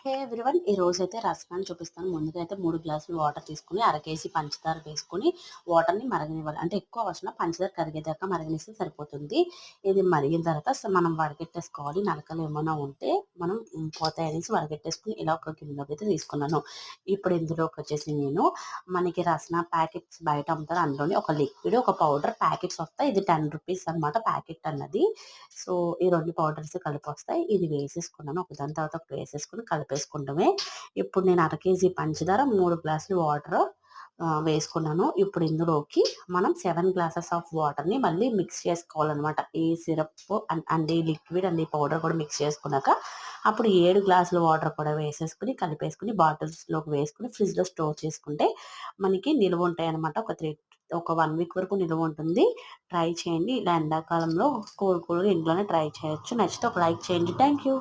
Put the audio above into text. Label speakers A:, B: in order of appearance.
A: హే everyone, ఈ రోజైతే రసనాన్ని చూపిస్తాను. ముందుగా అయితే 3 గ్లాసులు వాటర్ తీసుకొని, అర కేజీ పంచదార వేసుకొని వాటర్‌ని మరగనివ్వాలి. అంటే ఎక్కువ అవసరం పంచదార కరిగేదాకా మరగనిస్తే సరిపోతుంది. ఇది మరిగిన తర్వాత మనం వడగట్టేసుకోవాలి. నలకలు ఏమైనా ఉంటే మనం పోతాయనేసి వడగట్టేసుకొని ఇలా ఒక గిన్నెలోకి అయితే తీసుకున్నాను. ఇప్పుడు ఇందులోకి వచ్చేసి నేను మనకి రసన ప్యాకెట్స్ బయట అమ్ముతారు. అందులోని ఒక లిక్విడ్, ఒక పౌడర్ ప్యాకెట్స్ వస్తాయి. ఇది 10 రూపీస్ అనమాట ప్యాకెట్ అన్నది. సో, ఈ 2 పౌడర్స్ కలిపొస్తాయి. ఇది వేసేసుకున్నాను. ఒకదాని తర్వాత ఒకటి వేసేసుకొని కలిపేసుకుంటమే. ఇప్పుడు నేను అర కేజీ పంచదార, 3 గ్లాసులు వాటర్ వేసుకున్నాను. ఇప్పుడు ఇందులోకి మనం 7 గ్లాసెస్ ఆఫ్ వాటర్‌ని మళ్ళీ మిక్స్ చేసుకోవాలనమాట. ఈ సిరప్ అండ్ ఈ లిక్విడ్ అండ్ ఈ పౌడర్ కూడా మిక్స్ చేసుకున్నాక, అప్పుడు 7 గ్లాసుల వాటర్ కూడా వేసేసుకొని, కలిపేసుకొని బాటిల్స్‌లోకి వేసుకొని ఫ్రిడ్జ్‌లో స్టోర్ చేసుకుంటే మనకి నిలువ ఉంటాయన్నమాట. ఒక 1 వీక్ వరకు నిలువ ఉంటుంది. ట్రై చేయండి. ఇలా ఎండాకాలంలో కూల్ కూల్‌గా ఇంట్లోనే ట్రై చేయొచ్చు. నచ్చితే ఒక లైక్ చేయండి. Thank you.